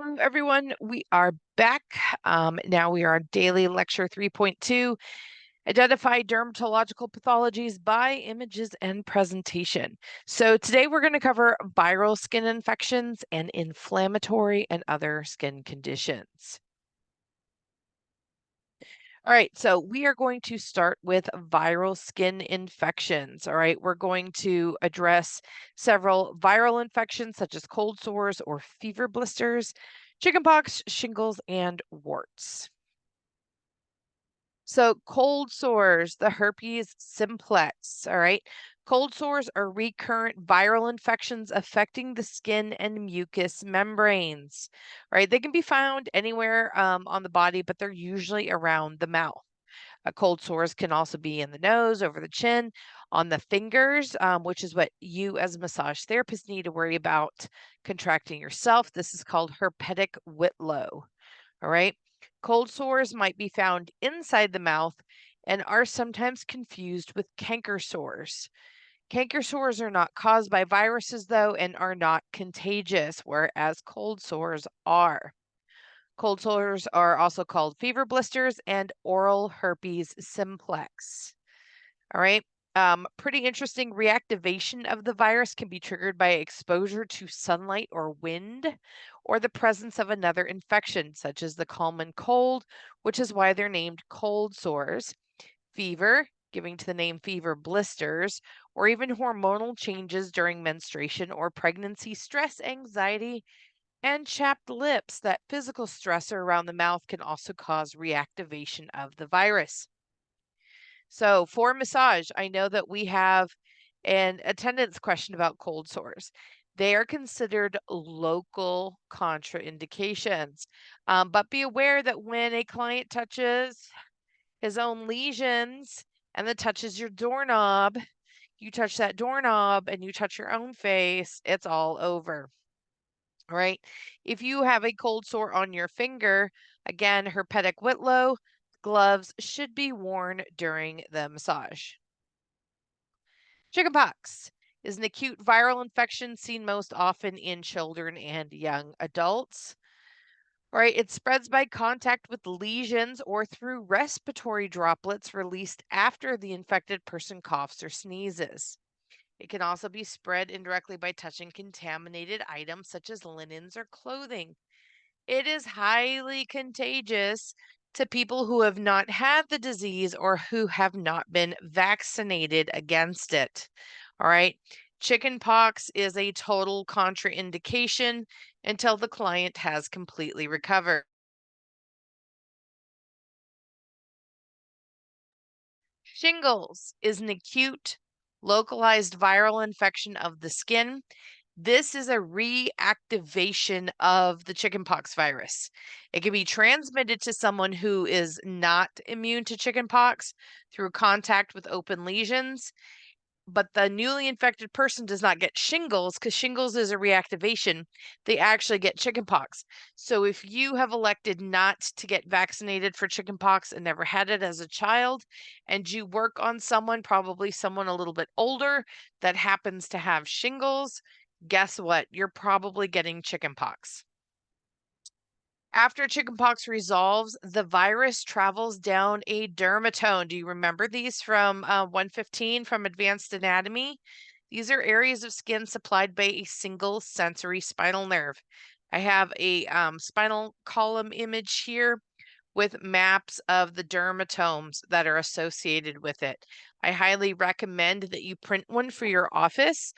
Hello, everyone. We are back. Now we are on daily lecture 3.2, identify dermatological pathologies by images and presentation. So today we're going to cover viral skin infections and inflammatory and other skin conditions. All right, so we are going to start with viral skin infections. All right, we're going to address several viral infections such as cold sores or fever blisters, chickenpox, shingles, and warts. So, cold sores, the herpes simplex. All right, cold sores are recurrent viral infections affecting the skin and mucous membranes. All right, they can be found anywhere on the body, but they're usually around the mouth. Cold sores can also be in the nose, over the chin, on the fingers, which is what you as a massage therapist need to worry about contracting yourself. This is called herpetic whitlow. All right. Cold sores might be found inside the mouth and are sometimes confused with canker sores. Canker sores are not caused by viruses, though, and are not contagious, whereas cold sores are. Cold sores are also called fever blisters and oral herpes simplex. All right. Pretty interesting. Reactivation of the virus can be triggered by exposure to sunlight or wind, or the presence of another infection, such as the common cold, which is why they're named cold sores, fever, giving to the name fever blisters, or even hormonal changes during menstruation or pregnancy, stress, anxiety, and chapped lips. That physical stressor around the mouth can also cause reactivation of the virus. So for massage, I know that we have an attendance question about cold sores. They are considered local contraindications. But be aware that when a client touches his own lesions and then touches your doorknob, you touch that doorknob and you touch your own face, it's all over. All right. If you have a cold sore on your finger, again, herpetic whitlow, gloves should be worn during the massage. Chickenpox is an acute viral infection seen most often in children and young adults. All right, it spreads by contact with lesions or through respiratory droplets released after the infected person coughs or sneezes. It can also be spread indirectly by touching contaminated items such as linens or clothing. It is highly contagious to people who have not had the disease or who have not been vaccinated against it. All right. Chickenpox is a total contraindication until the client has completely recovered. Shingles is an acute, localized viral infection of the skin. This is a reactivation of the chickenpox virus. It can be transmitted to someone who is not immune to chickenpox through contact with open lesions, but the newly infected person does not get shingles because shingles is a reactivation. They actually get chickenpox. So if you have elected not to get vaccinated for chickenpox and never had it as a child, and you work on someone, probably someone a little bit older that happens to have shingles, guess what? You're probably getting chickenpox. After chickenpox resolves, the virus travels down a dermatome. Do you remember these from 115 from Advanced Anatomy? These are areas of skin supplied by a single sensory spinal nerve. I have a spinal column image here with maps of the dermatomes that are associated with it. I highly recommend that you print one for your office.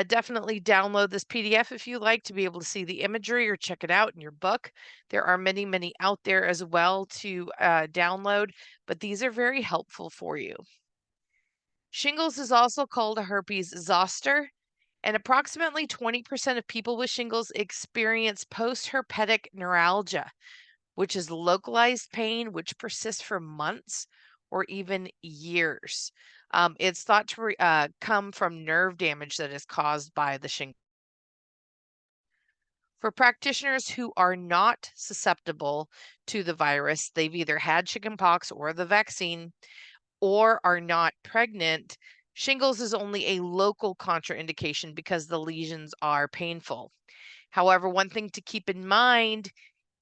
Definitely download this PDF if you like to be able to see the imagery or check it out in your book. There are many, many out there as well to download, but these are very helpful for you. Shingles is also called a herpes zoster, and approximately 20% of people with shingles experience post-herpetic neuralgia, which is localized pain which persists for months or even years. It's thought to come from nerve damage that is caused by the shingles. For practitioners who are not susceptible to the virus, they've either had chickenpox or the vaccine, or are not pregnant, shingles is only a local contraindication because the lesions are painful. However, one thing to keep in mind,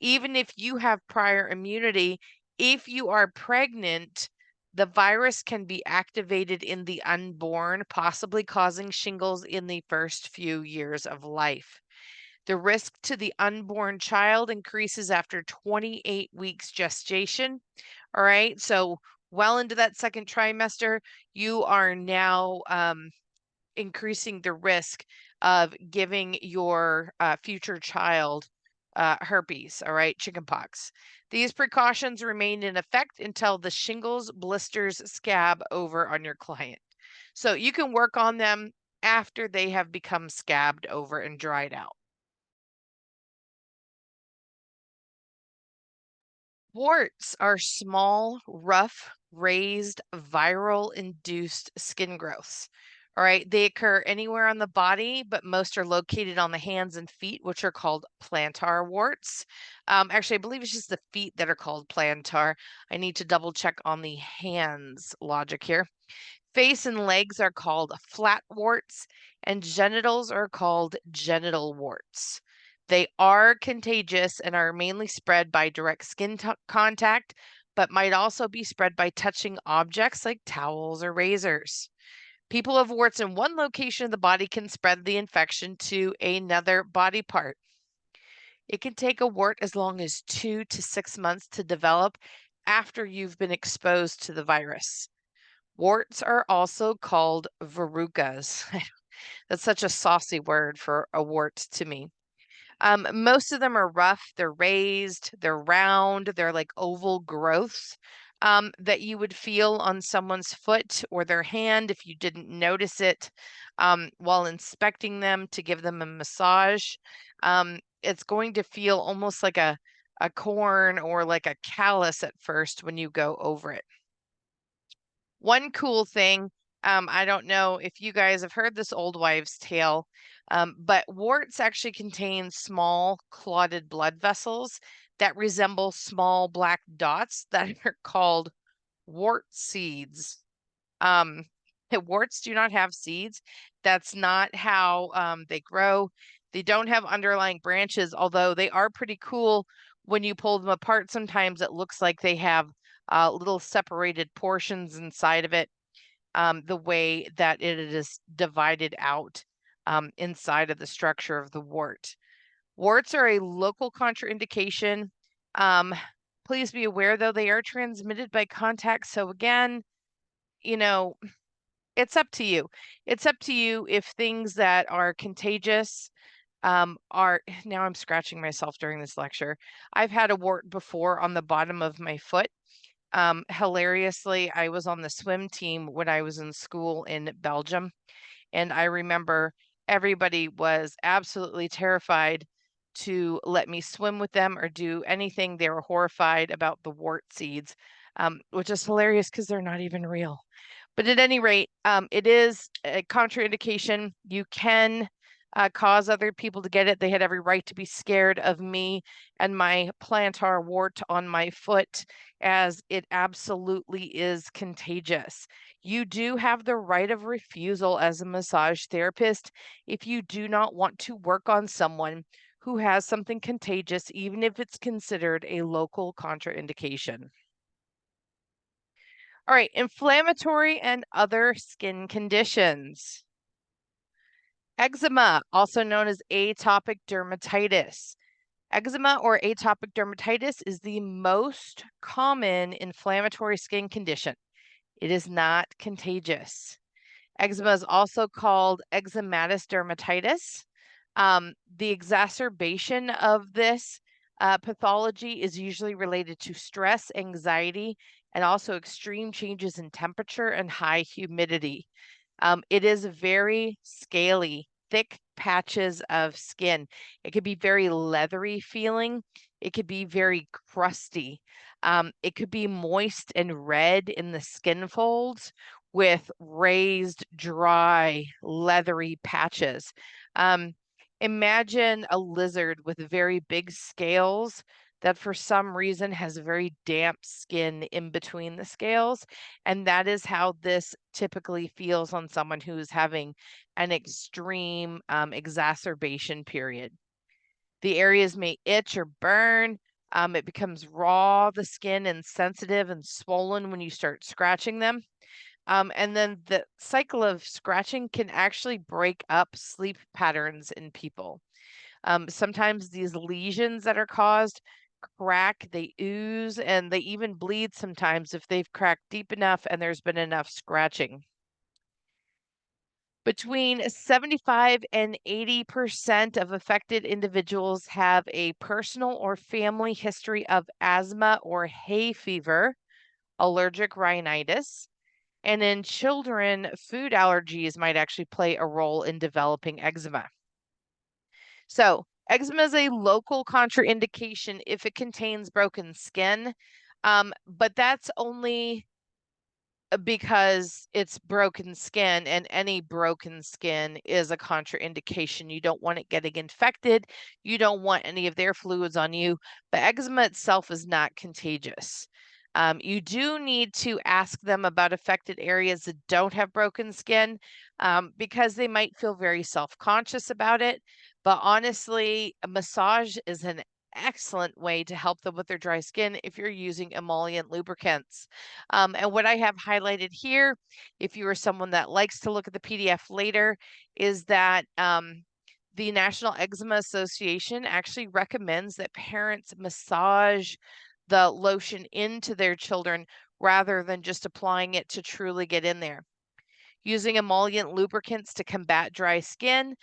even if you have prior immunity, if you are pregnant, the virus can be activated in the unborn, possibly causing shingles in the first few years of life. The risk to the unborn child increases after 28 weeks gestation. All right. So, well into that second trimester, you are now increasing the risk of giving your future child herpes, all right, chickenpox. These precautions remain in effect until the shingles blisters scab over on your client. So you can work on them after they have become scabbed over and dried out. Warts are small, rough, raised, viral induced skin growths. All right, they occur anywhere on the body, but most are located on the hands and feet, which are called plantar warts. Actually, I believe it's just the feet that are called plantar. I need to double check on the hands logic here. Face and legs are called flat warts, and genitals are called genital warts. They are contagious and are mainly spread by direct skin contact, but might also be spread by touching objects like towels or razors. People who have warts in one location of the body can spread the infection to another body part. It can take a wart as long as 2 to 6 months to develop after you've been exposed to the virus. Warts are also called verrucas. That's such a saucy word for a wart to me. Most of them are rough, they're raised, they're round, they're like oval growths that you would feel on someone's foot or their hand if you didn't notice it while inspecting them to give them a massage. It's going to feel almost like a corn or like a callus at first when you go over it. One cool thing, I don't know if you guys have heard this old wives' tale, but warts actually contain small clotted blood vessels that resemble small black dots that are called wart seeds. Um, warts do not have seeds. That's not how they grow. They don't have underlying branches, although they are pretty cool when you pull them apart. Sometimes it looks like they have little separated portions inside of it, the way that it is divided out inside of the structure of the wart. Warts are a local contraindication. Um, please be aware, though, they are transmitted by contact. So, again, you know, it's up to you. It's up to you if things that are contagious are now I'm scratching myself during this lecture. I've had a wart before on the bottom of my foot. Hilariously, I was on the swim team when I was in school in Belgium, and I remember everybody was absolutely terrified to let me swim with them or do anything. They were horrified about the wart seeds, which is hilarious because they're not even real. But at any rate, it is a contraindication. You can cause other people to get it. They had every right to be scared of me and my plantar wart on my foot, as it absolutely is contagious. You do have the right of refusal as a massage therapist if you do not want to work on someone who has something contagious, even if it's considered a local contraindication. All right, inflammatory and other skin conditions. Eczema, also known as atopic dermatitis. Eczema or atopic dermatitis is the most common inflammatory skin condition. It is not contagious. Eczema is also called eczematous dermatitis. The exacerbation of this pathology is usually related to stress, anxiety, and also extreme changes in temperature and high humidity. It is very scaly, thick patches of skin. It could be very leathery feeling. It could be very crusty. It could be moist and red in the skin folds with raised, dry, leathery patches. Um, Imagine a lizard with very big scales that for some reason has very damp skin in between the scales. And that is how this typically feels on someone who's having an extreme exacerbation period. The areas may itch or burn. It becomes raw, the skin, and sensitive and swollen when you start scratching them. And then the cycle of scratching can actually break up sleep patterns in people. Sometimes these lesions that are caused crack, they ooze, and they even bleed sometimes if they've cracked deep enough and there's been enough scratching. Between 75 and 80% of affected individuals have a personal or family history of asthma or hay fever, allergic rhinitis, and in children, food allergies might actually play a role in developing eczema. So, eczema is a local contraindication if it contains broken skin, but that's only because it's broken skin, and any broken skin is a contraindication. You don't want it getting infected. You don't want any of their fluids on you, but eczema itself is not contagious. You do need to ask them about affected areas that don't have broken skin because they might feel very self-conscious about it. But honestly, a massage is an excellent way to help them with their dry skin if you're using emollient lubricants. And what I have highlighted here, if you are someone that likes to look at the PDF later, is that the National Eczema Association actually recommends that parents massage the lotion into their children rather than just applying it to truly get in there. Using emollient lubricants to combat dry skin,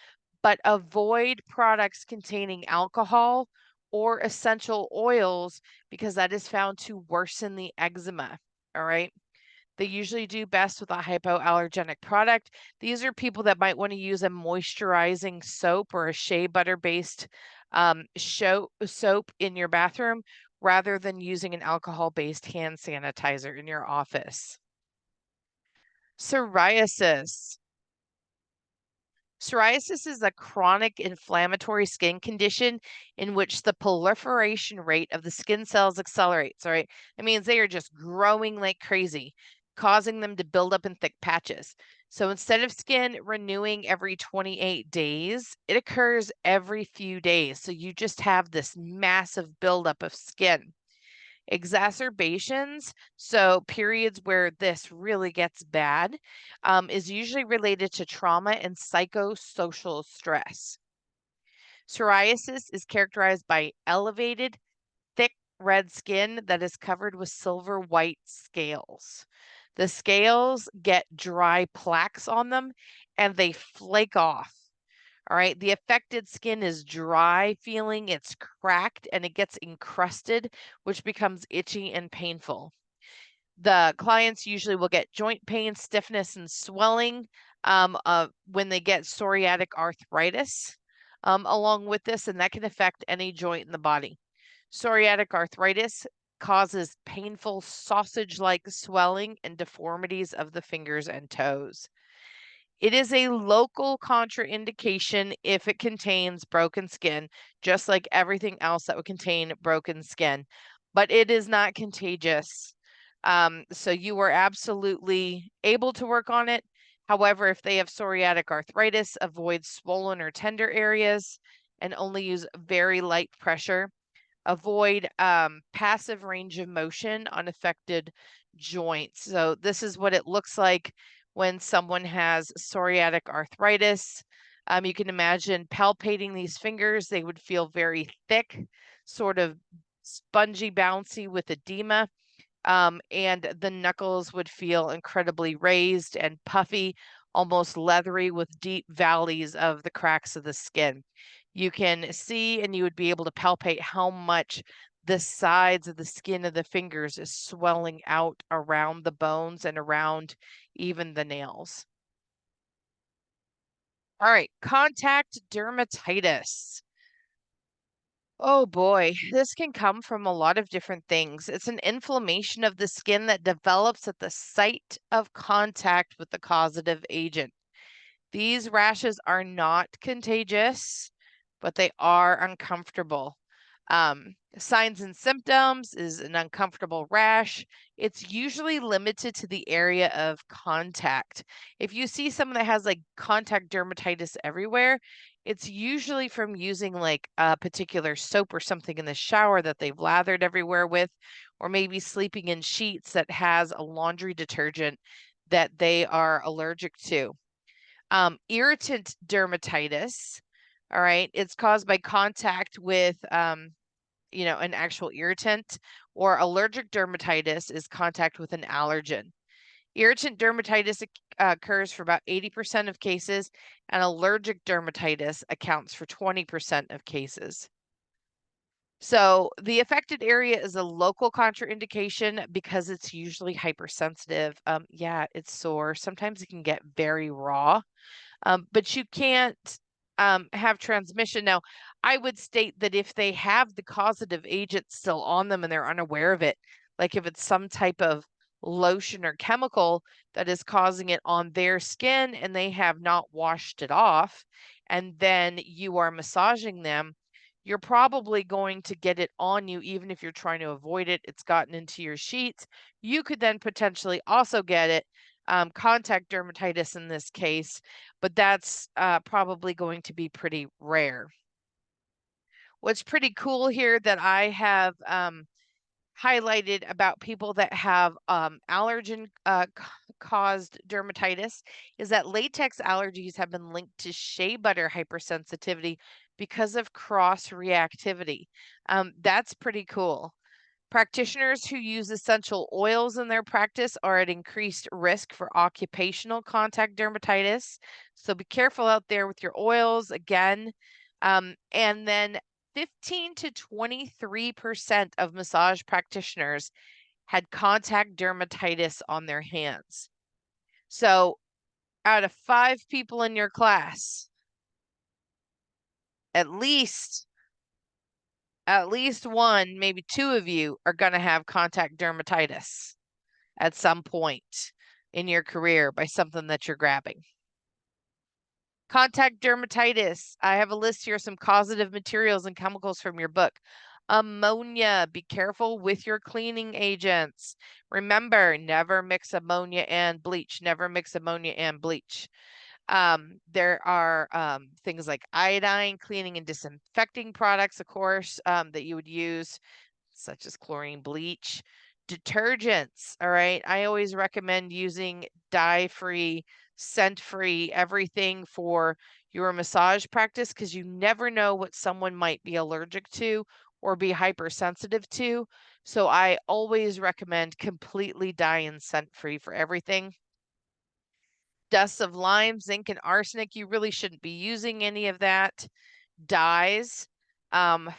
but avoid products containing alcohol or essential oils because that is found to worsen the eczema. All right. They usually do best with a hypoallergenic product. These are people that might want to use a moisturizing soap or a shea butter based soap in your bathroom rather than using an alcohol based hand sanitizer in your office. Psoriasis. Psoriasis is a chronic inflammatory skin condition in which the proliferation rate of the skin cells accelerates. All right. That means they are just growing like crazy, causing them to build up in thick patches. So instead of skin renewing every 28 days, it occurs every few days. So you just have this massive buildup of skin. Exacerbations, so periods where this really gets bad, is usually related to trauma and psychosocial stress. Psoriasis is characterized by elevated, thick red skin that is covered with silver white scales. The scales get dry plaques on them and they flake off. All right. The affected skin is dry feeling, it's cracked, and it gets encrusted, which becomes itchy and painful. The clients usually will get joint pain, stiffness, and swelling when they get psoriatic arthritis along with this, and that can affect any joint in the body. Psoriatic arthritis causes painful sausage like swelling and deformities of the fingers and toes. It is a local contraindication if it contains broken skin, just like everything else that would contain broken skin, but it is not contagious. So you are absolutely able to work on it. However, if they have psoriatic arthritis, avoid swollen or tender areas and only use very light pressure. Avoid passive range of motion on affected joints. So this is what it looks like when someone has psoriatic arthritis. You can imagine palpating these fingers. They would feel very thick, sort of spongy, bouncy with edema. And the knuckles would feel incredibly raised and puffy, almost leathery with deep valleys of the cracks of the skin. You can see and you would be able to palpate how much the sides of the skin of the fingers is swelling out around the bones and around even the nails. All right, contact dermatitis. Oh boy, this can come from a lot of different things. It's an inflammation of the skin that develops at the site of contact with the causative agent. These rashes are not contagious, but they are uncomfortable. Signs and symptoms is an uncomfortable rash. It's usually limited to the area of contact. If you see someone that has like contact dermatitis everywhere, It's usually from using like a particular soap or something in the shower that they've lathered everywhere with, or maybe sleeping in sheets that has a laundry detergent that they are allergic to. Irritant dermatitis, all right, it's caused by contact with, an actual irritant, or allergic dermatitis is contact with an allergen. Irritant dermatitis occurs for about 80% of cases, and allergic dermatitis accounts for 20% of cases. So the affected area is a local contraindication because it's usually hypersensitive. Yeah, it's sore. Sometimes it can get very raw. But you can't have transmission. Now, I would state that if they have the causative agent still on them and they're unaware of it, like if it's some type of lotion or chemical that is causing it on their skin and they have not washed it off, and then you are massaging them, you're probably going to get it on you, even if you're trying to avoid it. It's gotten into your sheets. You could then potentially also get it, contact dermatitis in this case, but that's probably going to be pretty rare. What's pretty cool here that I have highlighted about people that have allergen caused dermatitis is that latex allergies have been linked to shea butter hypersensitivity because of cross reactivity. That's pretty cool. Practitioners who use essential oils in their practice are at increased risk for occupational contact dermatitis. So be careful out there with your oils again. And then 15 to 23% of massage practitioners had contact dermatitis on their hands. So out of 5 people in your class, at least one, maybe 2 of you are going to have contact dermatitis at some point in your career by something that you're grabbing. Contact dermatitis. I have a list here of some causative materials and chemicals from your book. Ammonia. Be careful with your cleaning agents. Remember, never mix ammonia and bleach. Never mix ammonia and bleach. There are things like iodine, cleaning and disinfecting products, of course, that you would use, such as chlorine, bleach. Detergents, all right? I always recommend using dye-free, scent-free, everything for your massage practice because you never know what someone might be allergic to or be hypersensitive to. So I always recommend completely dye and scent-free for everything. Dusts of lime, zinc, and arsenic, you really shouldn't be using any of that. Dyes,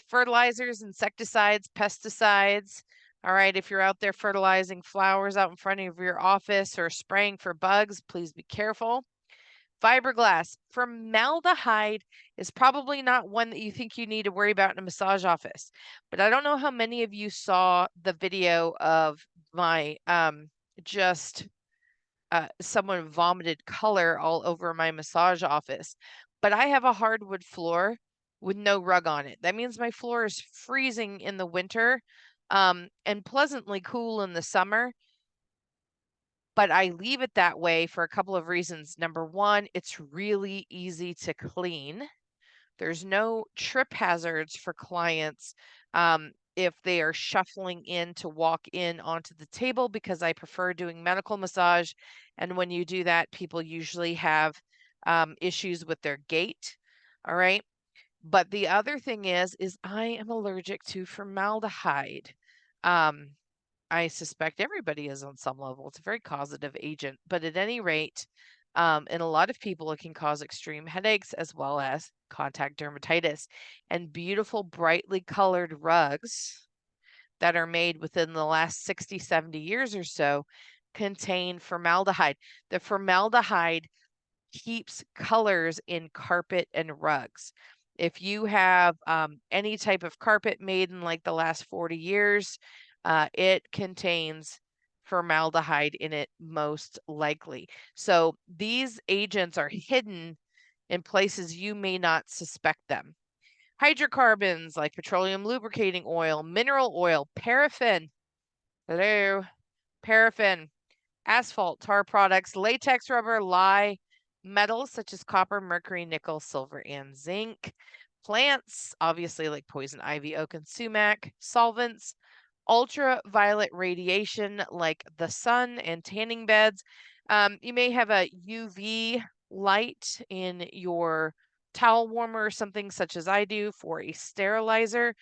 fertilizers, insecticides, pesticides. All right, if you're out there fertilizing flowers out in front of your office or spraying for bugs, please be careful. Fiberglass. Formaldehyde is probably not one that you think you need to worry about in a massage office. But I don't know how many of you saw the video of my just someone vomited color all over my massage office. But I have a hardwood floor with no rug on it. That means my floor is freezing in the winter, and pleasantly cool in the summer. But I leave it that way for a couple of reasons. Number one, it's really easy to clean. There's no trip hazards for clients if they are shuffling in to walk in onto the table, because I prefer doing medical massage. And when you do that, people usually have issues with their gait. All right. But the other thing is I am allergic to formaldehyde. Um, I suspect everybody is on some level. It's a very causative agent, but at any rate, in a lot of people, it can cause extreme headaches as well as contact dermatitis. And beautiful, brightly colored rugs that are made within the last 60, 70 years or so contain formaldehyde. The formaldehyde keeps colors in carpet and rugs. If you have any type of carpet made in like the last 40 years, it contains formaldehyde in it most likely. So these agents are hidden in places you may not suspect them. Hydrocarbons like petroleum lubricating oil, mineral oil, paraffin. Hello, paraffin, asphalt, tar products, latex rubber, lye, Metals such as copper, mercury, nickel, silver, and zinc. Plants, obviously like poison ivy, oak, and sumac. Solvents, ultraviolet radiation like the sun and tanning beds. You may have a UV light in your towel warmer or something, such as I do for a sterilizer.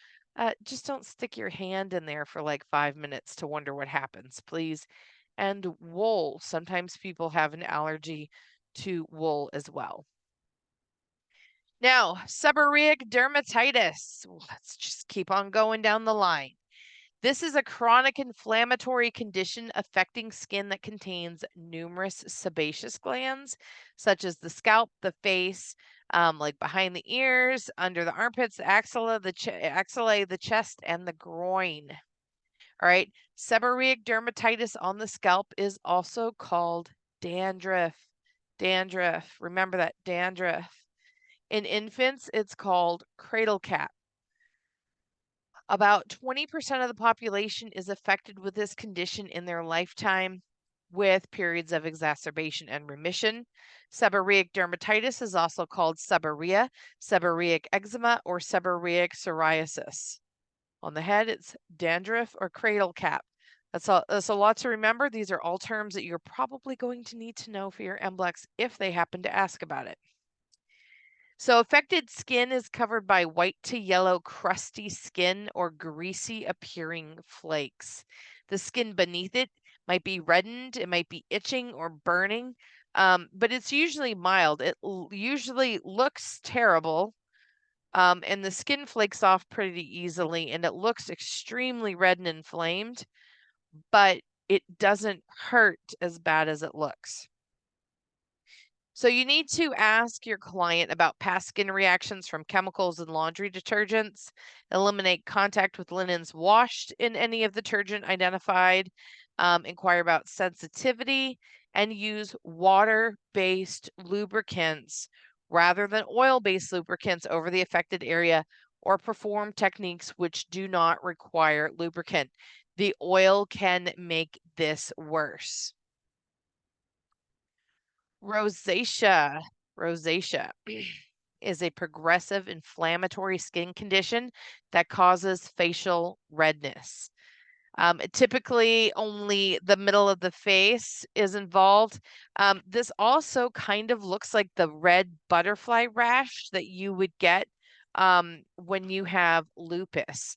Just don't stick your hand in there for like 5 minutes to wonder what happens, please. And wool. Sometimes people have an allergy to wool as well. Now, seborrheic dermatitis. Let's just keep on going down the line. This is a chronic inflammatory condition affecting skin that contains numerous sebaceous glands, such as the scalp, the face, like behind the ears, under the armpits, the axilla, axillae, the chest, and the groin. All right. Seborrheic dermatitis on the scalp is also called dandruff. Dandruff. Remember that dandruff. In infants, it's called cradle cap. About 20% of the population is affected with this condition in their lifetime, with periods of exacerbation and remission. Seborrheic dermatitis is also called seborrhea, seborrheic eczema, or seborrheic psoriasis. On the head, it's dandruff or cradle cap. That's a lot to remember. These are all terms that you're probably going to need to know for your MBLEX if they happen to ask about it. So affected skin is covered by white to yellow crusty skin or greasy appearing flakes. The skin beneath it might be reddened, it might be itching or burning, but it's usually mild. It usually looks terrible, and the skin flakes off pretty easily, and it looks extremely red and inflamed, but it doesn't hurt as bad as it looks. So you need to ask your client about past skin reactions from chemicals and laundry detergents. Eliminate contact with linens washed in any of the detergent identified. Inquire about sensitivity and use water-based lubricants rather than oil-based lubricants over the affected area, or perform techniques which do not require lubricant. The oil can make this worse. Rosacea. Rosacea is a progressive inflammatory skin condition that causes facial redness. Typically, only the middle of the face is involved. This also kind of looks like the red butterfly rash that you would get when you have lupus.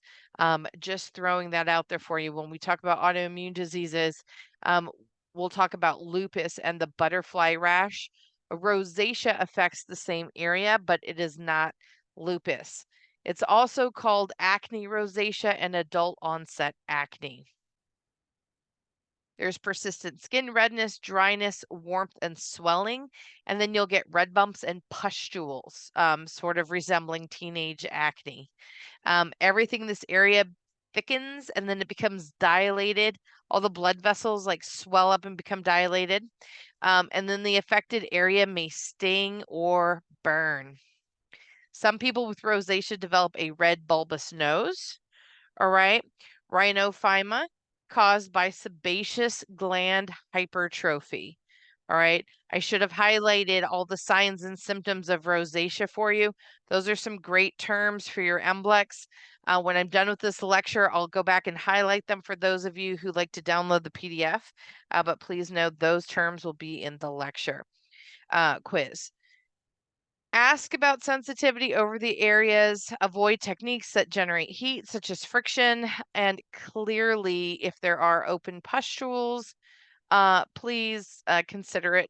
Just throwing that out there for you. When we talk about autoimmune diseases, we'll talk about lupus and the butterfly rash. Rosacea affects the same area, but it is not lupus. It's also called acne rosacea and adult onset acne. There's persistent skin redness, dryness, warmth, and swelling. And then you'll get red bumps and pustules, sort of resembling teenage acne. Everything in this area thickens and then it becomes dilated. All the blood vessels like swell up and become dilated. And then the affected area may sting or burn. Some people with rosacea develop a red bulbous nose. All right. Rhinophyma caused by sebaceous gland hypertrophy. All right. I should have highlighted all the signs and symptoms of rosacea for you. Those are some great terms for your MBLEX. When I'm done with this lecture, I'll go back and highlight them for those of you who like to download the PDF. But please note those terms will be in the lecture quiz. Ask about sensitivity over the areas, avoid techniques that generate heat, such as friction, and clearly, if there are open pustules, please consider it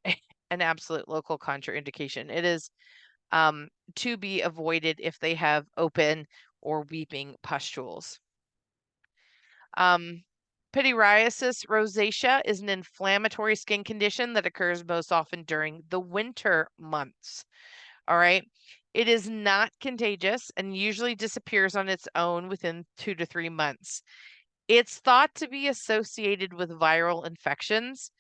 an absolute local contraindication. It is to be avoided if they have open or weeping pustules. Pityriasis rosacea is an inflammatory skin condition that occurs most often during the winter months. All right. It is not contagious and usually disappears on its own within 2 to 3 months. It's thought to be associated with viral infections,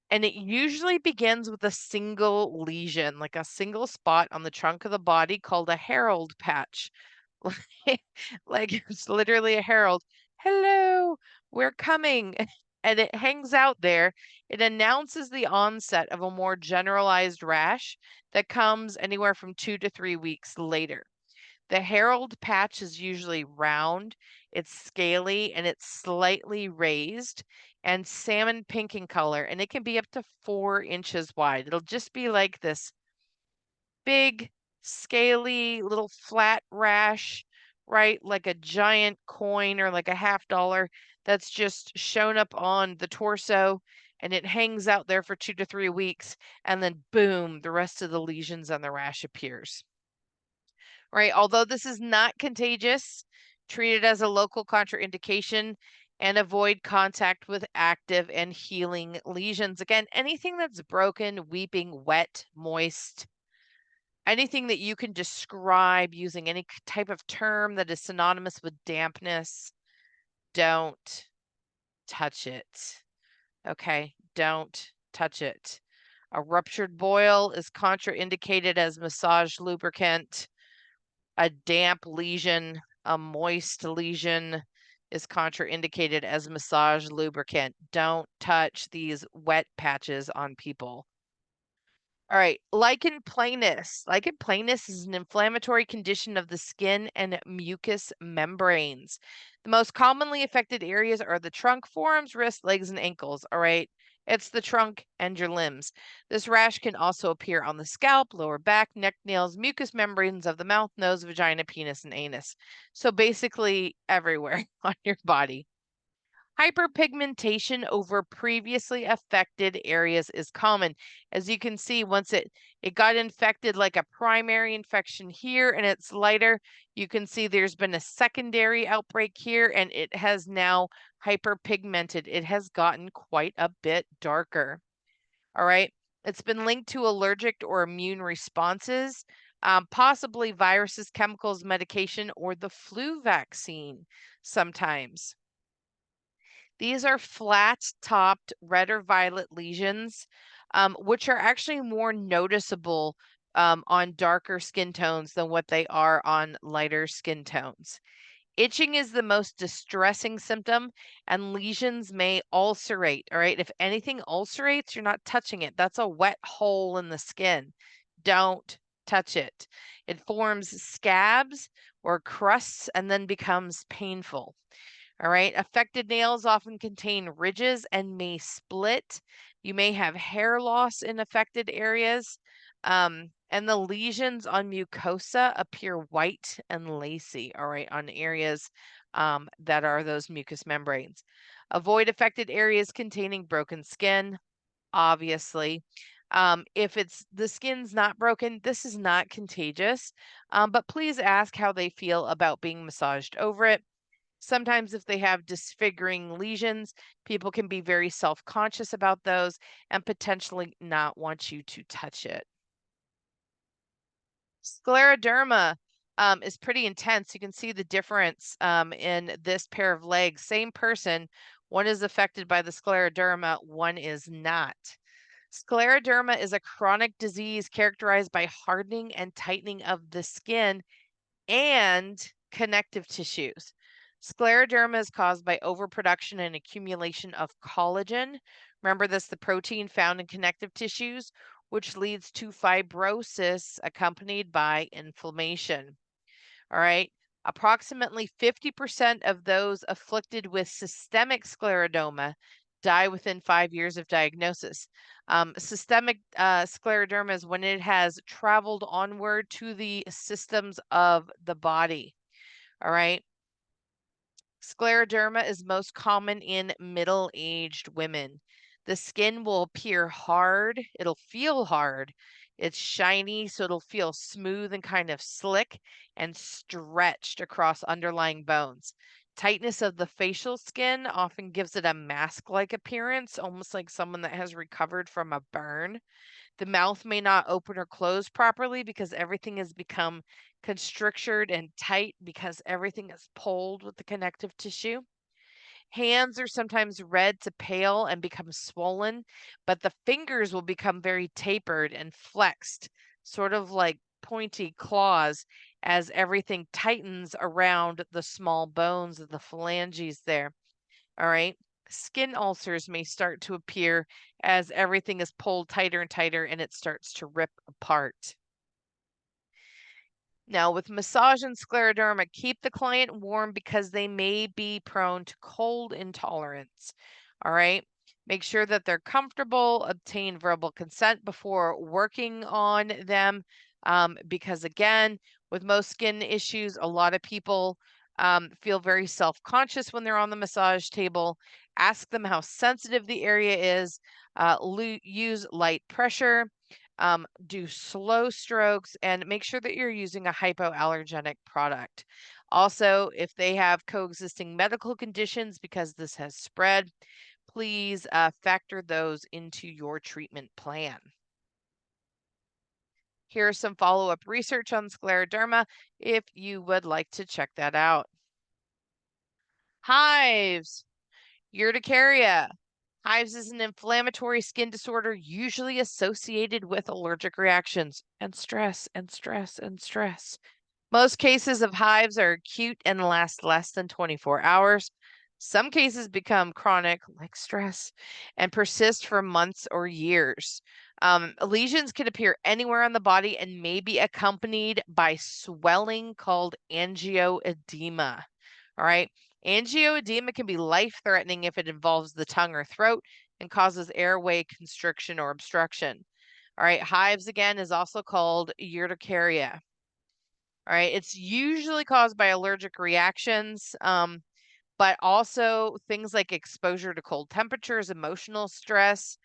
and it usually begins with a single lesion, like a single spot on the trunk of the body called a herald patch. Like it's literally a herald. Hello, we're coming. and it hangs out there. It announces the onset of a more generalized rash that comes anywhere from 2 to 3 weeks later. The herald patch is usually round, it's scaly, and it's slightly raised and salmon pink in color, and it can be up to 4 inches wide. It'll just be like this big, scaly, little flat rash, right? Like a giant coin or like a half dollar that's just shown up on the torso, and it hangs out there for 2 to 3 weeks. And then, boom, the rest of the lesions on the rash appears. Right? Although this is not contagious, treat it as a local contraindication and avoid contact with active and healing lesions. Again, anything that's broken, weeping, wet, moist, anything that you can describe using any type of term that is synonymous with dampness, don't touch it. Okay? Don't touch it. A ruptured boil is contraindicated as massage lubricant. A damp lesion, a moist lesion is contraindicated as massage lubricant. Don't touch these wet patches on people. All right, lichen planus. Lichen planus is an inflammatory condition of the skin and mucous membranes. The most commonly affected areas are the trunk, forearms, wrists, legs, and ankles. All right, it's the trunk and your limbs. This rash can also appear on the scalp, lower back, neck, nails, mucous membranes of the mouth, nose, vagina, penis, and anus. So basically everywhere on your body. Hyperpigmentation over previously affected areas is common. As you can see, once it got infected like a primary infection here and it's lighter, you can see there's been a secondary outbreak here and it has now hyperpigmented. It has gotten quite a bit darker. All right. It's been linked to allergic or immune responses, possibly viruses, chemicals, medication, or the flu vaccine sometimes. These are flat-topped red or violet lesions, which are actually more noticeable on darker skin tones than what they are on lighter skin tones. Itching is the most distressing symptom, and lesions may ulcerate. All right. If anything ulcerates, you're not touching it. That's a wet hole in the skin. Don't touch it. It forms scabs or crusts and then becomes painful. All right. Affected nails often contain ridges and may split. You may have hair loss in affected areas. And the lesions on mucosa appear white and lacy, all right, on areas that are those mucous membranes. Avoid affected areas containing broken skin, obviously. If the skin's not broken, this is not contagious, but please ask how they feel about being massaged over it. Sometimes if they have disfiguring lesions, people can be very self-conscious about those and potentially not want you to touch it. Scleroderma is pretty intense. You can see the difference in this pair of legs. Same person, one is affected by the scleroderma, one is not. Scleroderma is a chronic disease characterized by hardening and tightening of the skin and connective tissues. Scleroderma is caused by overproduction and accumulation of collagen. Remember this, the protein found in connective tissues, which leads to fibrosis accompanied by inflammation. All right. Approximately 50% of those afflicted with systemic scleroderma die within 5 years of diagnosis. Systemic scleroderma is when it has traveled onward to the systems of the body. All right. Scleroderma is most common in middle-aged women. The skin will appear hard, it'll feel hard. It's shiny, so it'll feel smooth and kind of slick and stretched across underlying bones. Tightness of the facial skin often gives it a mask-like appearance, almost like someone that has recovered from a burn. The mouth may not open or close properly because everything has become constrictured and tight because everything is pulled with the connective tissue. Hands are sometimes red to pale and become swollen, but the fingers will become very tapered and flexed, sort of like pointy claws, as everything tightens around the small bones of the phalanges there. All right. Skin ulcers may start to appear as everything is pulled tighter and tighter and it starts to rip apart. Now, with massage and scleroderma, keep the client warm because they may be prone to cold intolerance. All right. Make sure that they're comfortable, obtain verbal consent before working on them. Because, again, with most skin issues, a lot of people feel very self conscious when they're on the massage table. Ask them how sensitive the area is, use light pressure, do slow strokes, and make sure that you're using a hypoallergenic product. Also, if they have coexisting medical conditions because this has spread, please factor those into your treatment plan. Here's some follow-up research on scleroderma if you would like to check that out. Hives, urticaria. Hives is an inflammatory skin disorder usually associated with allergic reactions and stress and stress and stress. Most cases of hives are acute and last less than 24 hours. Some cases become chronic, like stress, and persist for months or years. Lesions can appear anywhere on the body and may be accompanied by swelling called angioedema. All right. Angioedema can be life-threatening if it involves the tongue or throat and causes airway constriction or obstruction. All right. Hives, again, is also called urticaria. All right. It's usually caused by allergic reactions, but also things like exposure to cold temperatures, emotional stress,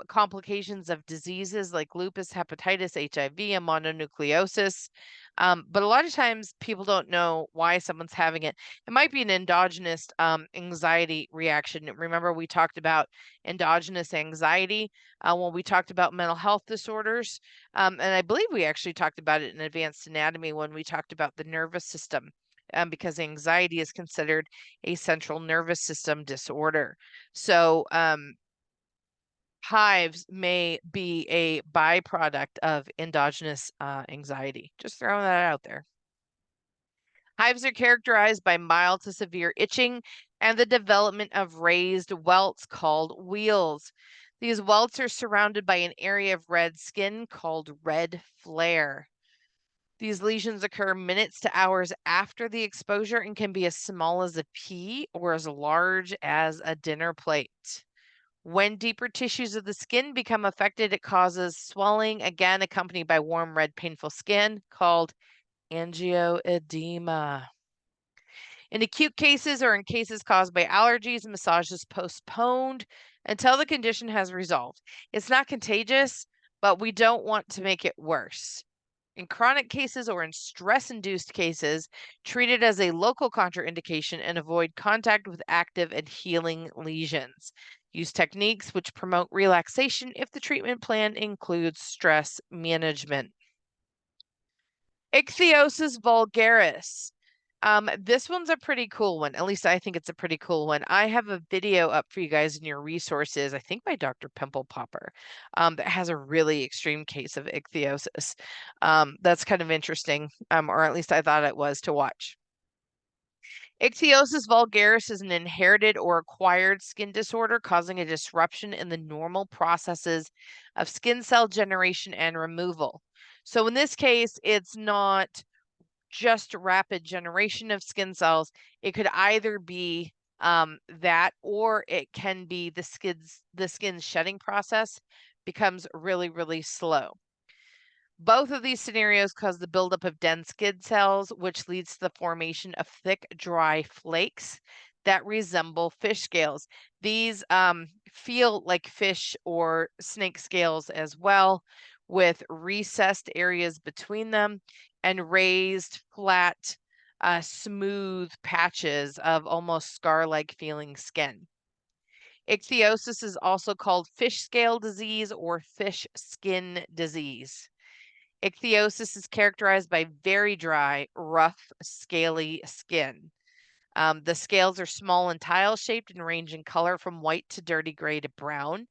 complications of diseases like lupus, hepatitis, HIV, and mononucleosis. But a lot of times people don't know why someone's having it. It might be an endogenous anxiety reaction. Remember, we talked about endogenous anxiety when we talked about mental health disorders. And I believe we actually talked about it in advanced anatomy when we talked about the nervous system. Because anxiety is considered a central nervous system disorder. So, hives may be a byproduct of endogenous anxiety. Just throwing that out there. Hives are characterized by mild to severe itching and the development of raised welts called wheals. These welts are surrounded by an area of red skin called red flare. These lesions occur minutes to hours after the exposure and can be as small as a pea or as large as a dinner plate. When deeper tissues of the skin become affected, it causes swelling, again accompanied by warm, red, painful skin called angioedema. In acute cases or in cases caused by allergies, massage is postponed until the condition has resolved. It's not contagious, but we don't want to make it worse. In chronic cases or in stress-induced cases, treat it as a local contraindication and avoid contact with active and healing lesions. Use techniques which promote relaxation if the treatment plan includes stress management. Ichthyosis vulgaris. This one's a pretty cool one. At least I think it's a pretty cool one. I have a video up for you guys in your resources, I think by Dr. Pimple Popper, that has a really extreme case of ichthyosis. That's kind of interesting, or at least I thought it was to watch. Ichthyosis vulgaris is an inherited or acquired skin disorder causing a disruption in the normal processes of skin cell generation and removal. So in this case, it's not just rapid generation of skin cells. It could either be that, or it can be the skin's shedding process becomes really, really slow. Both of these scenarios cause the buildup of dense skin cells, which leads to the formation of thick, dry flakes that resemble fish scales. These feel like fish or snake scales as well, with recessed areas between them and raised, flat, smooth patches of almost scar-like feeling skin. Ichthyosis is also called fish scale disease or fish skin disease. Ichthyosis is characterized by very dry, rough, scaly skin. The scales are small and tile-shaped and range in color from white to dirty gray to brown,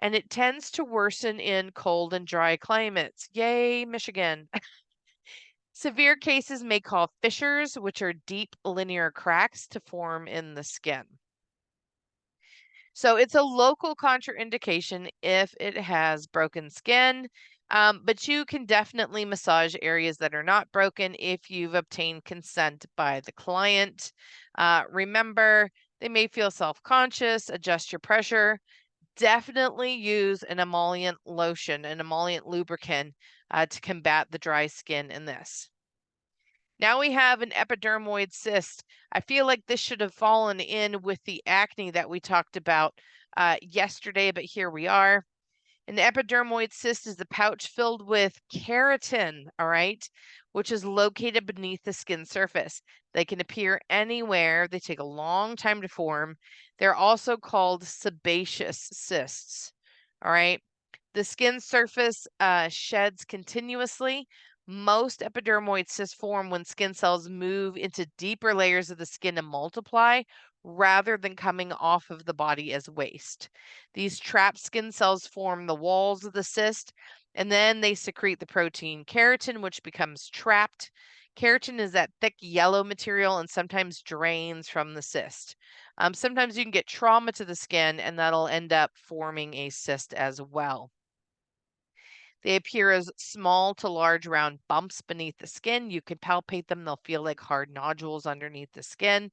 and it tends to worsen in cold and dry climates. Yay, Michigan. Severe cases may cause fissures, which are deep linear cracks to form in the skin. So it's a local contraindication if it has broken skin, but you can definitely massage areas that are not broken if you've obtained consent by the client. Remember, they may feel self-conscious, adjust your pressure. Definitely use an emollient lotion, an emollient lubricant to combat the dry skin in this. Now we have an epidermoid cyst. I feel like this should have fallen in with the acne that we talked about yesterday, but here we are. An epidermoid cyst is a pouch filled with keratin, all right, which is located beneath the skin surface. They can appear anywhere. They take a long time to form. They're also called sebaceous cysts, all right. The skin surface sheds continuously. Most epidermoid cysts form when skin cells move into deeper layers of the skin and multiply rather than coming off of the body as waste. These trapped skin cells form the walls of the cyst, and then they secrete the protein keratin, which becomes trapped. Keratin is that thick yellow material and sometimes drains from the cyst. Sometimes you can get trauma to the skin, and that'll end up forming a cyst as well. They appear as small to large round bumps beneath the skin. You can palpate them, they'll feel like hard nodules underneath the skin.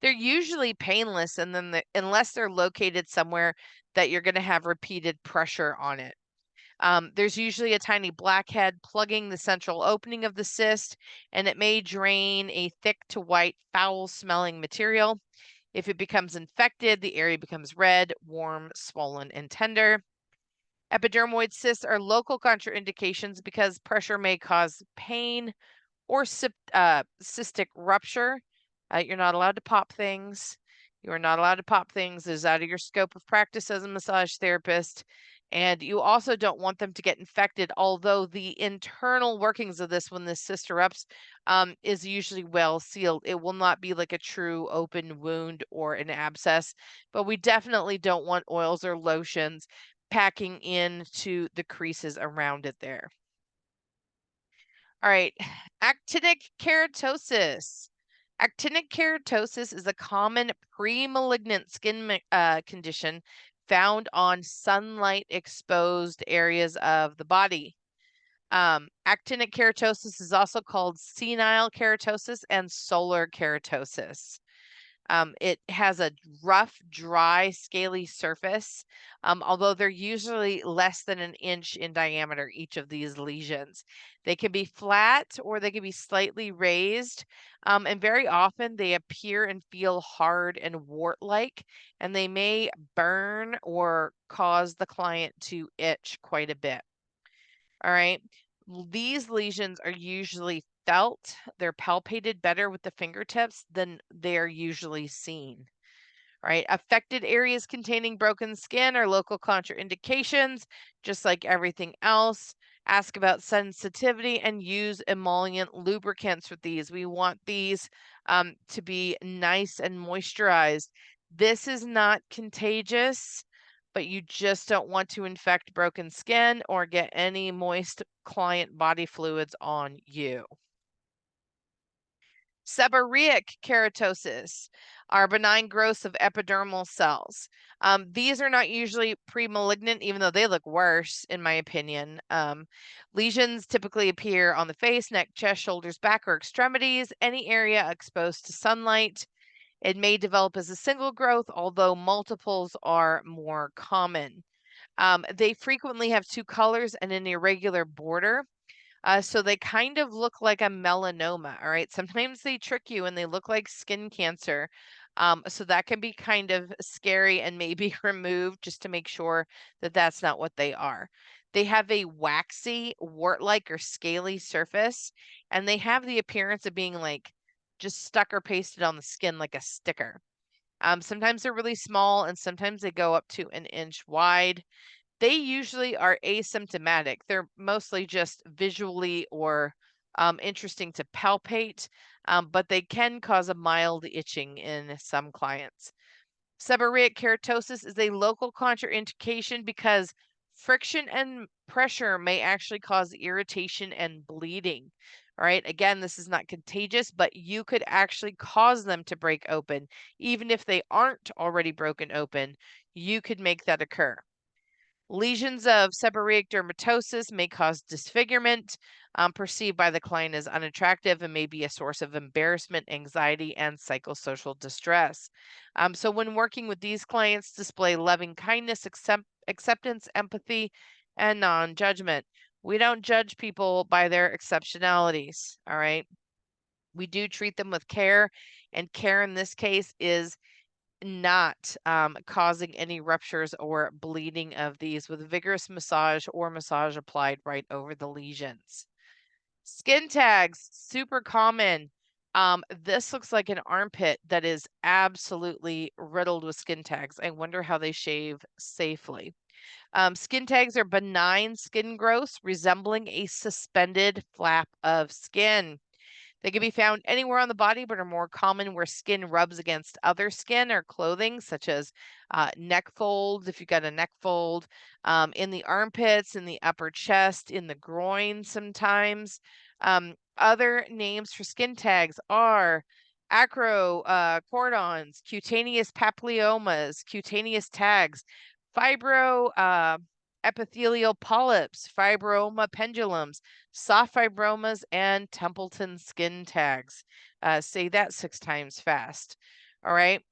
They're usually painless, and then unless they're located somewhere that you're going to have repeated pressure on it. There's usually a tiny blackhead plugging the central opening of the cyst, and it may drain a thick to white, foul smelling material. If it becomes infected, the area becomes red, warm, swollen, and tender. Epidermoid cysts are local contraindications because pressure may cause pain or cystic rupture. You're not allowed to pop things. You are not allowed to pop things. It is out of your scope of practice as a massage therapist. And you also don't want them to get infected, although the internal workings of this, when this cyst erupts, is usually well sealed. It will not be like a true open wound or an abscess, but we definitely don't want oils or lotions packing into the creases around it there. All right, actinic keratosis. Actinic keratosis is a common pre-malignant skin condition found on sunlight-exposed areas of the body. Actinic keratosis is also called senile keratosis and solar keratosis. It has a rough, dry, scaly surface, although they're usually less than an inch in diameter, each of these lesions. They can be flat or they can be slightly raised, and very often they appear and feel hard and wart-like, and they may burn or cause the client to itch quite a bit. All right. These lesions are usually felt. They're palpated better with the fingertips than they're usually seen. Right. Affected areas containing broken skin are local contraindications, just like everything else. Ask about sensitivity and use emollient lubricants with these. We want these to be nice and moisturized. This is not contagious, but you just don't want to infect broken skin or get any moist client body fluids on you. Seborrheic keratosis are benign growths of epidermal cells. These are not usually pre-malignant, even though they look worse, in my opinion. Lesions typically appear on the face, neck, chest, shoulders, back, or extremities, any area exposed to sunlight. It may develop as a single growth, although multiples are more common. They frequently have two colors and an irregular border. So they kind of look like a melanoma, all right? Sometimes they trick you and they look like skin cancer. So that can be kind of scary and maybe removed just to make sure that that's not what they are. They have a waxy, wart-like or scaly surface, and they have the appearance of being like just stuck or pasted on the skin like a sticker. Sometimes they're really small and sometimes they go up to an inch wide. They usually are asymptomatic. They're mostly just visually or interesting to palpate, but they can cause a mild itching in some clients. Seborrheic keratosis is a local contraindication because friction and pressure may actually cause irritation and bleeding. All right. Again, this is not contagious, but you could actually cause them to break open. Even if they aren't already broken open, you could make that occur. Lesions of seborrheic dermatosis may cause disfigurement, perceived by the client as unattractive, and may be a source of embarrassment, anxiety, and psychosocial distress. So, when working with these clients, display loving kindness, acceptance, empathy, and non judgment. We don't judge people by their exceptionalities. All right. We do treat them with care, and care in this case is not causing any ruptures or bleeding of these with vigorous massage or massage applied right over the lesions. Skin tags, super common. This looks like an armpit that is absolutely riddled with skin tags. I wonder how they shave safely. Skin tags are benign skin growths resembling a suspended flap of skin. They can be found anywhere on the body, but are more common where skin rubs against other skin or clothing, such as neck folds, if you've got a neck fold, in the armpits, in the upper chest, in the groin sometimes. Other names for skin tags are acrocordons, cutaneous papillomas, cutaneous tags, fibro epithelial polyps, fibroma pendulums, soft fibromas, and Templeton skin tags. Say that 6 times fast. All right.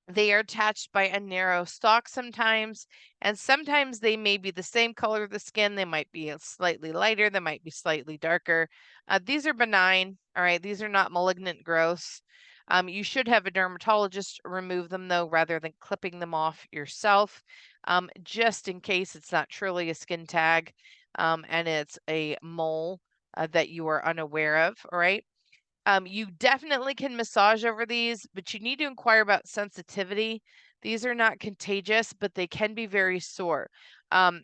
They are attached by a narrow stalk sometimes, and sometimes they may be the same color of the skin. They might be slightly lighter, they might be slightly darker. These are benign, all right? These are not malignant growths. You should have a dermatologist remove them, though, rather than clipping them off yourself, just in case it's not truly a skin tag and it's a mole that you are unaware of, all right? You definitely can massage over these, but you need to inquire about sensitivity. These are not contagious, but they can be very sore.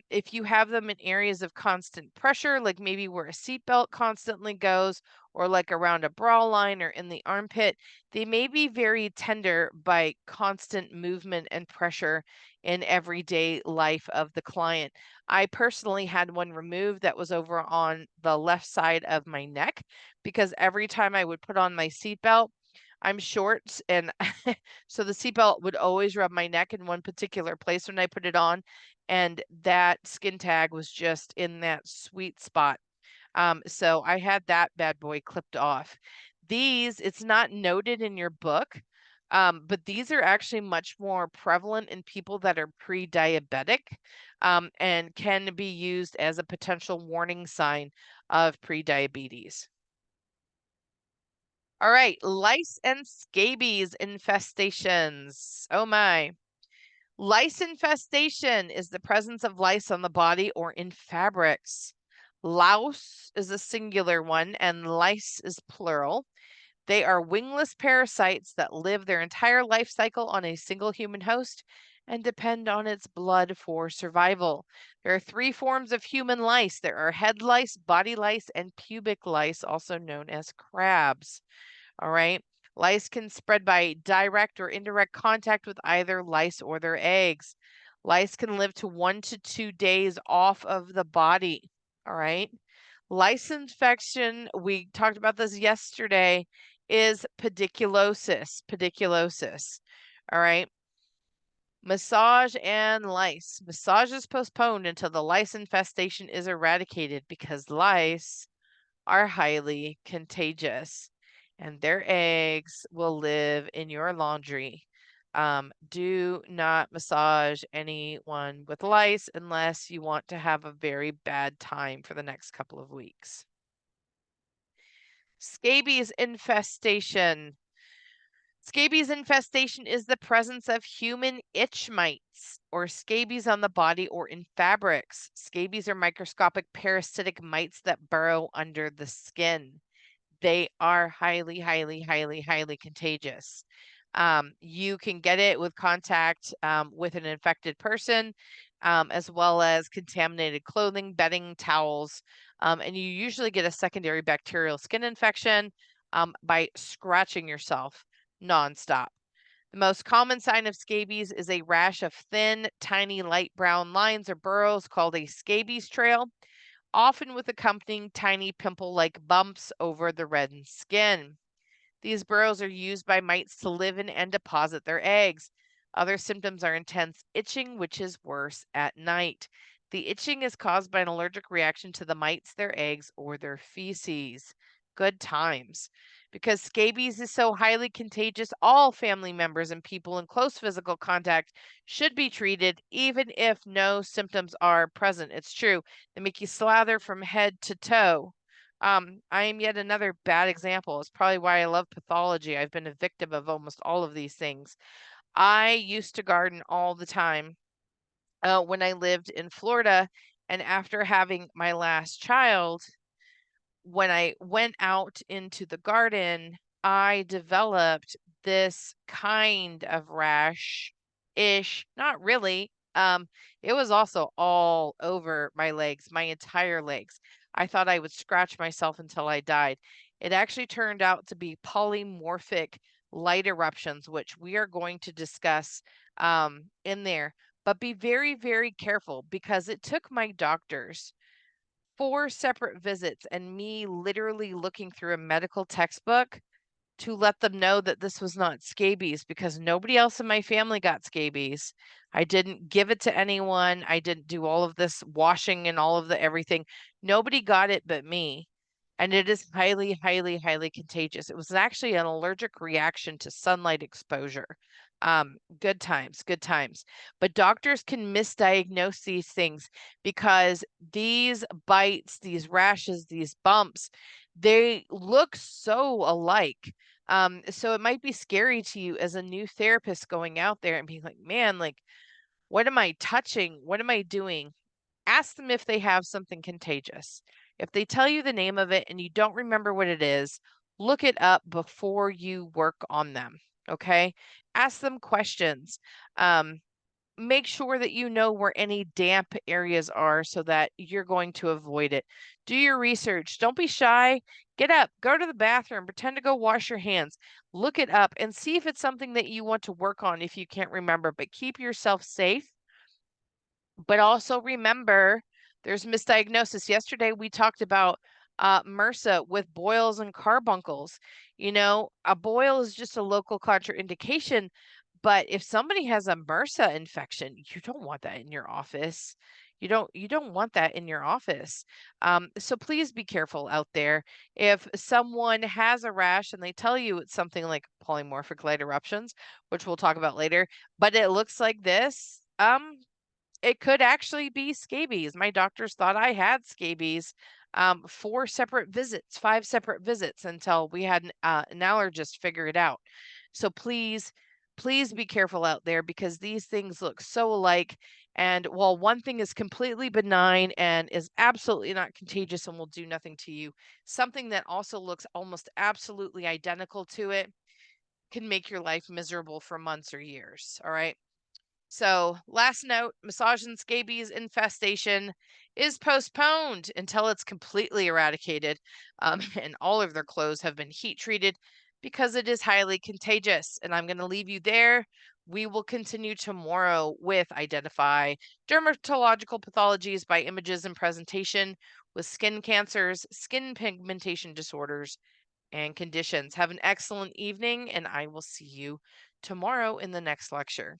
If you have them in areas of constant pressure, like maybe where a seatbelt constantly goes, or like around a bra line or in the armpit, they may be very tender by constant movement and pressure in everyday life of the client. I personally had one removed that was over on the left side of my neck because every time I would put on my seatbelt, I'm short, and so the seatbelt would always rub my neck in one particular place when I put it on, and that skin tag was just in that sweet spot. So I had that bad boy clipped off. These, it's not noted in your book, but these are actually much more prevalent in people that are pre-diabetic, and can be used as a potential warning sign of pre-diabetes. All right, lice and scabies infestations. Oh my. Lice infestation is the presence of lice on the body or in fabrics. Louse is a singular one and lice is plural. They are wingless parasites that live their entire life cycle on a single human host and depend on its blood for survival. There are 3 forms of human lice. There are head lice, body lice, and pubic lice, also known as crabs. All right. Lice can spread by direct or indirect contact with either lice or their eggs. Lice can live to 1 to 2 days off of the body. All right. Lice infection, we talked about this yesterday, is pediculosis. Pediculosis. All right. Massage and lice. Massage is postponed until the lice infestation is eradicated because lice are highly contagious and their eggs will live in your laundry. Do not massage anyone with lice unless you want to have a very bad time for the next couple of weeks. Scabies infestation. Scabies infestation is the presence of human itch mites or scabies on the body or in fabrics. Scabies are microscopic parasitic mites that burrow under the skin. They are highly, highly, highly, highly contagious. You can get it with contact with an infected person, as well as contaminated clothing, bedding, towels, and you usually get a secondary bacterial skin infection by scratching yourself nonstop. The most common sign of scabies is a rash of thin, tiny light brown lines or burrows called a scabies trail. often with accompanying tiny pimple-like bumps over the reddened skin. These burrows are used by mites to live in and deposit their eggs. Other symptoms are intense itching, which is worse at night. The itching is caused by an allergic reaction to the mites, their eggs, or their feces. Good times. Because scabies is so highly contagious, all family members and people in close physical contact should be treated, even if no symptoms are present. It's true. They make you slather from head to toe. I am yet another bad example. It's probably why I love pathology. I've been a victim of almost all of these things. I used to garden all the time when I lived in Florida. And after having my last child, when I went out into the garden, I developed this kind of rash-ish, not really. It was also all over my legs, my entire legs. I thought I would scratch myself until I died. It actually turned out to be polymorphic light eruptions, which we are going to discuss in there. But be very, very careful because it took my doctors 4 separate visits and me literally looking through a medical textbook to let them know that this was not scabies because nobody else in my family got scabies. I didn't give it to anyone. I didn't do all of this washing and all of the everything. Nobody got it but me. And it is highly, highly, highly contagious. It was actually an allergic reaction to sunlight exposure. Good times, good times. But doctors can misdiagnose these things because these bites, these rashes, these bumps, they look so alike. So it might be scary to you as a new therapist going out there and being like, man, like, what am I touching? What am I doing? Ask them if they have something contagious. If they tell you the name of it and you don't remember what it is, look it up before you work on them. Okay. Ask them questions. Um, Make sure that you know where any damp areas are so that you're going to avoid it. Do your research. Don't be shy. Get up, go to the bathroom, pretend to go wash your hands. Look it up and see if it's something that you want to work on if you can't remember, but keep yourself safe. But also remember, there's misdiagnosis. Yesterday we talked about MRSA with boils and carbuncles. You know, a boil is just a local contraindication, but if somebody has a MRSA infection, you don't want that in your office. You don't want that in your office. So please be careful out there. If someone has a rash and they tell you it's something like polymorphic light eruptions, which we'll talk about later, but it looks like this, it could actually be scabies. My doctors thought I had scabies, 4 separate visits, 5 separate visits until we had an allergist figure it out. So please, please be careful out there because these things look so alike. And while one thing is completely benign and is absolutely not contagious and will do nothing to you, something that also looks almost absolutely identical to it can make your life miserable for months or years. All right. So, last note, massage and scabies infestation is postponed until it's completely eradicated, and all of their clothes have been heat treated because it is highly contagious. And I'm going to leave you there. We will continue tomorrow with identify dermatological pathologies by images and presentation with skin cancers, skin pigmentation disorders, and conditions. Have an excellent evening, and I will see you tomorrow in the next lecture.